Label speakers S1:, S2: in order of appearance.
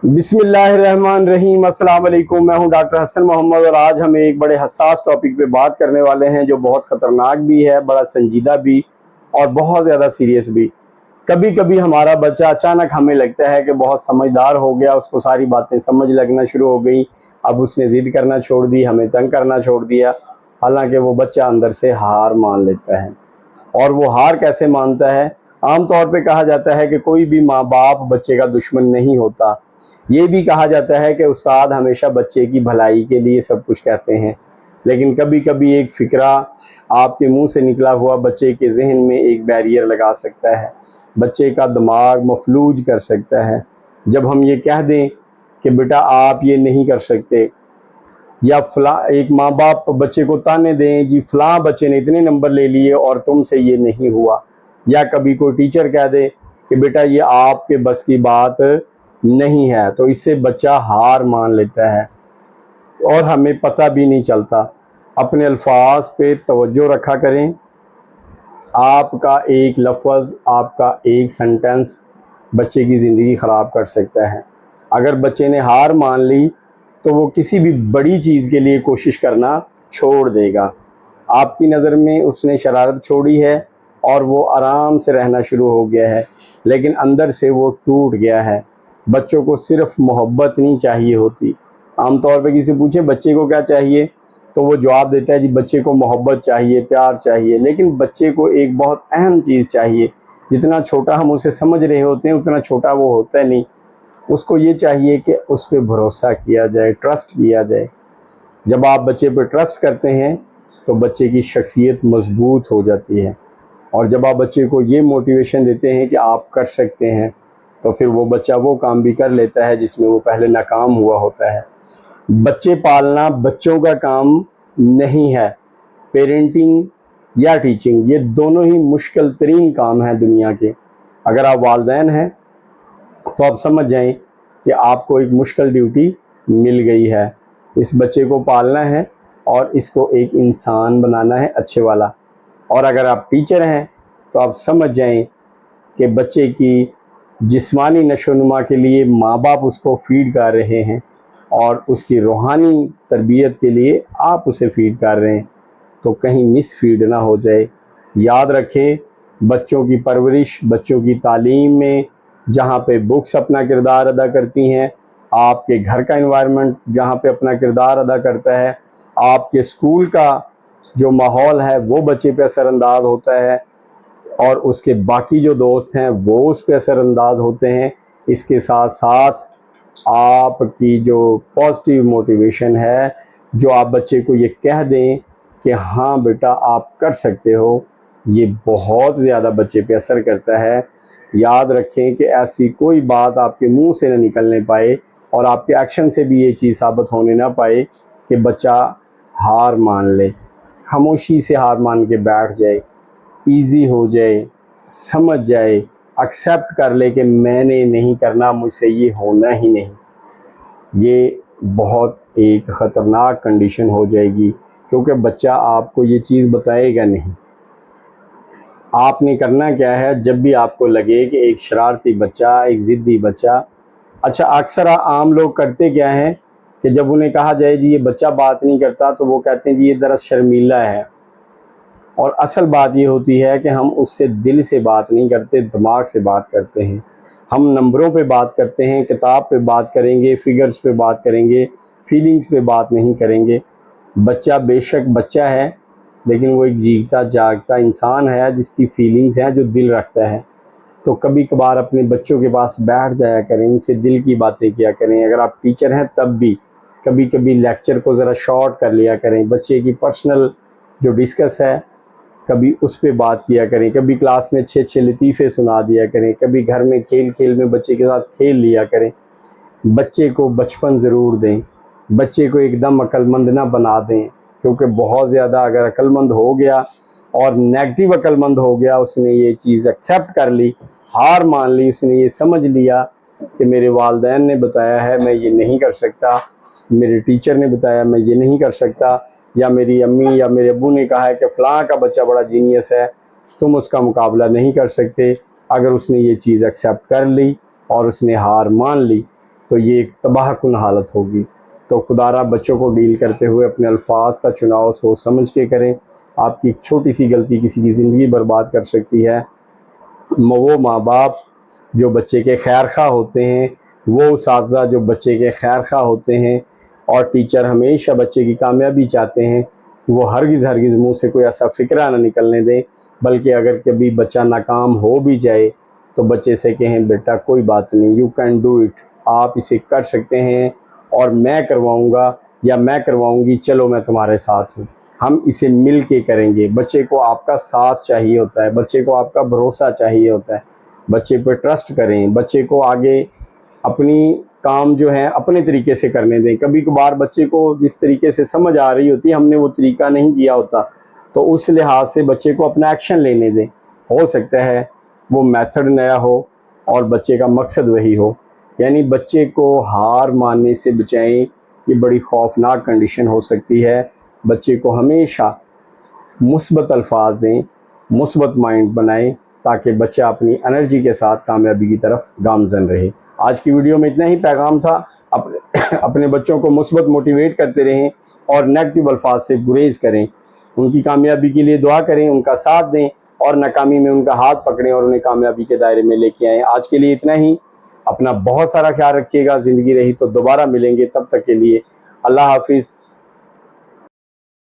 S1: بسم اللہ الرحمن الرحیم۔ السلام علیکم، میں ہوں ڈاکٹر حسن محمد اور آج ہم ایک بڑے حساس ٹاپک پہ بات کرنے والے ہیں جو بہت خطرناک بھی ہے، بڑا سنجیدہ بھی اور بہت زیادہ سیریس بھی۔ کبھی کبھی ہمارا بچہ اچانک ہمیں لگتا ہے کہ بہت سمجھدار ہو گیا، اس کو ساری باتیں سمجھ لگنا شروع ہو گئی، اب اس نے ضد کرنا چھوڑ دی، ہمیں تنگ کرنا چھوڑ دیا، حالانکہ وہ بچہ اندر سے ہار مان لیتا ہے۔ اور وہ ہار کیسے مانتا ہے؟ عام طور پہ کہا جاتا ہے کہ کوئی بھی ماں باپ بچے کا دشمن نہیں ہوتا۔ یہ بھی کہا جاتا ہے کہ استاد ہمیشہ بچے کی بھلائی کے لیے سب کچھ کہتے ہیں، لیکن کبھی کبھی ایک فکرہ آپ کے منہ سے نکلا ہوا بچے کے ذہن میں ایک بیریئر لگا سکتا ہے، بچے کا دماغ مفلوج کر سکتا ہے۔ جب ہم یہ کہہ دیں کہ بیٹا آپ یہ نہیں کر سکتے، یا ایک ماں باپ بچے کو تانے دیں، جی فلاں بچے نے اتنے نمبر لے لیے اور تم سے یہ نہیں ہوا، یا کبھی کوئی ٹیچر کہہ دے کہ بیٹا یہ آپ کے بس کی بات نہیں ہے، تو اس سے بچہ ہار مان لیتا ہے اور ہمیں پتہ بھی نہیں چلتا۔ اپنے الفاظ پہ توجہ رکھا کریں۔ آپ کا ایک لفظ، آپ کا ایک سنٹنس بچے کی زندگی خراب کر سکتا ہے۔ اگر بچے نے ہار مان لی تو وہ کسی بھی بڑی چیز کے لیے کوشش کرنا چھوڑ دے گا۔ آپ کی نظر میں اس نے شرارت چھوڑی ہے اور وہ آرام سے رہنا شروع ہو گیا ہے، لیکن اندر سے وہ ٹوٹ گیا ہے۔ بچوں کو صرف محبت نہیں چاہیے ہوتی۔ عام طور پہ کسی پوچھیں بچے کو کیا چاہیے تو وہ جواب دیتا ہے جی بچے کو محبت چاہیے، پیار چاہیے، لیکن بچے کو ایک بہت اہم چیز چاہیے۔ جتنا چھوٹا ہم اسے سمجھ رہے ہوتے ہیں اتنا چھوٹا وہ ہوتا نہیں۔ اس کو یہ چاہیے کہ اس پہ بھروسہ کیا جائے، ٹرسٹ کیا جائے۔ جب آپ بچے پہ ٹرسٹ کرتے ہیں تو بچے کی شخصیت مضبوط ہو جاتی ہے، اور جب آپ بچے کو یہ موٹیویشن دیتے ہیں کہ آپ کر سکتے ہیں تو پھر وہ بچہ وہ کام بھی کر لیتا ہے جس میں وہ پہلے ناکام ہوا ہوتا ہے۔ بچے پالنا بچوں کا کام نہیں ہے۔ پیرنٹنگ یا ٹیچنگ، یہ دونوں ہی مشکل ترین کام ہیں دنیا کے۔ اگر آپ والدین ہیں تو آپ سمجھ جائیں کہ آپ کو ایک مشکل ڈیوٹی مل گئی ہے۔ اس بچے کو پالنا ہے اور اس کو ایک انسان بنانا ہے اچھے والا۔ اور اگر آپ ٹیچر ہیں تو آپ سمجھ جائیں کہ بچے کی جسمانی نشو و نما کے لیے ماں باپ اس کو فیڈ کر رہے ہیں اور اس کی روحانی تربیت کے لیے آپ اسے فیڈ کر رہے ہیں، تو کہیں مس فیڈ نہ ہو جائے۔ یاد رکھیں، بچوں کی پرورش، بچوں کی تعلیم میں جہاں پہ بکس اپنا کردار ادا کرتی ہیں، آپ کے گھر کا انوائرمنٹ جہاں پہ اپنا کردار ادا کرتا ہے، آپ کے اسکول کا جو ماحول ہے وہ بچے پہ اثر انداز ہوتا ہے، اور اس کے باقی جو دوست ہیں وہ اس پہ اثر انداز ہوتے ہیں۔ اس کے ساتھ ساتھ آپ کی جو پازیٹیو موٹیویشن ہے، جو آپ بچے کو یہ کہہ دیں کہ ہاں بیٹا آپ کر سکتے ہو، یہ بہت زیادہ بچے پہ اثر کرتا ہے۔ یاد رکھیں کہ ایسی کوئی بات آپ کے منہ سے نہ نکلنے پائے اور آپ کے ایکشن سے بھی یہ چیز ثابت ہونے نہ پائے کہ بچہ ہار مان لے، خاموشی سے ہار مان کے بیٹھ جائے، ایزی ہو جائے، سمجھ جائے، ایکسیپٹ کر لے کہ میں نے نہیں کرنا، مجھ سے یہ ہونا ہی نہیں۔ یہ بہت ایک خطرناک کنڈیشن ہو جائے گی، کیونکہ بچہ آپ کو یہ چیز بتائے گا نہیں۔ آپ نے کرنا کیا ہے، جب بھی آپ کو لگے کہ ایک شرارتی بچہ، ایک ضدی بچہ، اچھا اکثر عام لوگ کرتے کیا ہیں کہ جب انہیں کہا جائے جی یہ بچہ بات نہیں کرتا تو وہ کہتے ہیں جی یہ ذرا شرمیلا ہے، اور اصل بات یہ ہوتی ہے کہ ہم اس سے دل سے بات نہیں کرتے، دماغ سے بات کرتے ہیں۔ ہم نمبروں پہ بات کرتے ہیں، کتاب پہ بات کریں گے، فگرز پہ بات کریں گے، فیلنگز پہ بات نہیں کریں گے۔ بچہ بے شک بچہ ہے، لیکن وہ ایک جیتا جاگتا انسان ہے جس کی فیلنگز ہیں، جو دل رکھتا ہے۔ تو کبھی کبھار اپنے بچوں کے پاس بیٹھ جایا کریں، ان سے دل کی باتیں کیا کریں۔ اگر آپ ٹیچر ہیں تب بھی کبھی کبھی لیکچر کو ذرا شارٹ کر لیا کریں، بچے کی پرسنل جو ڈسکس ہے کبھی اس پہ بات کیا کریں، کبھی کلاس میں اچھے اچھے لطیفے سنا دیا کریں، کبھی گھر میں کھیل کھیل میں بچے کے ساتھ کھیل لیا کریں۔ بچے کو بچپن ضرور دیں، بچے کو ایک دم عقل مند نہ بنا دیں، کیونکہ بہت زیادہ اگر عقل مند ہو گیا اور نیگیٹو عقل مند ہو گیا، اس نے یہ چیز ایکسیپٹ کر لی، ہار مان لی، اس نے یہ سمجھ لیا کہ میرے والدین نے بتایا ہے میں یہ نہیں کر سکتا، میرے ٹیچر نے بتایا میں یہ نہیں کر سکتا، یا میری امی یا میرے ابو نے کہا ہے کہ فلاں کا بچہ بڑا جینیس ہے، تم اس کا مقابلہ نہیں کر سکتے۔ اگر اس نے یہ چیز ایکسیپٹ کر لی اور اس نے ہار مان لی تو یہ ایک تباہ کن حالت ہوگی۔ تو خدا را بچوں کو ڈیل کرتے ہوئے اپنے الفاظ کا چناؤ سوچ سمجھ کے کریں۔ آپ کی ایک چھوٹی سی غلطی کسی کی زندگی برباد کر سکتی ہے۔ وہ ماں باپ جو بچے کے خیر خواہ ہوتے ہیں، وہ اساتذہ جو بچے کے خیر خواہ ہوتے ہیں، اور ٹیچر ہمیشہ بچے کی کامیابی چاہتے ہیں، وہ ہرگز منہ سے کوئی ایسا فکرہ نہ نکلنے دیں، بلکہ اگر کبھی بچہ ناکام ہو بھی جائے تو بچے سے کہیں بیٹا کوئی بات نہیں، یو کین ڈو اٹ، آپ اسے کر سکتے ہیں، اور میں کرواؤں گا یا میں کرواؤں گی، چلو میں تمہارے ساتھ ہوں، ہم اسے مل کے کریں گے۔ بچے کو آپ کا ساتھ چاہیے ہوتا ہے، بچے کو آپ کا بھروسہ چاہیے ہوتا ہے، بچے پہ ٹرسٹ کریں، بچے کو آگے اپنی کام جو ہے اپنے طریقے سے کرنے دیں۔ کبھی کبھار بچے کو جس طریقے سے سمجھ آ رہی ہوتی ہے، ہم نے وہ طریقہ نہیں کیا ہوتا، تو اس لحاظ سے بچے کو اپنا ایکشن لینے دیں۔ ہو سکتا ہے وہ میتھڈ نیا ہو اور بچے کا مقصد وہی ہو، یعنی بچے کو ہار ماننے سے بچائیں، یہ بڑی خوفناک کنڈیشن ہو سکتی ہے۔ بچے کو ہمیشہ مثبت الفاظ دیں، مثبت مائنڈ بنائیں، تاکہ بچہ اپنی انرجی کے ساتھ کامیابی کی طرف گامزن رہے۔ آج کی ویڈیو میں اتنا ہی پیغام تھا۔ اپنے بچوں کو مثبت موٹیویٹ کرتے رہیں اور نیگیٹو الفاظ سے گریز کریں، ان کی کامیابی کے لیے دعا کریں، ان کا ساتھ دیں، اور ناکامی میں ان کا ہاتھ پکڑیں اور انہیں کامیابی کے دائرے میں لے کے آئیں۔ آج کے لیے اتنا ہی۔ اپنا بہت سارا خیال رکھیے گا۔ زندگی رہی تو دوبارہ ملیں گے، تب تک کے لیے اللہ حافظ۔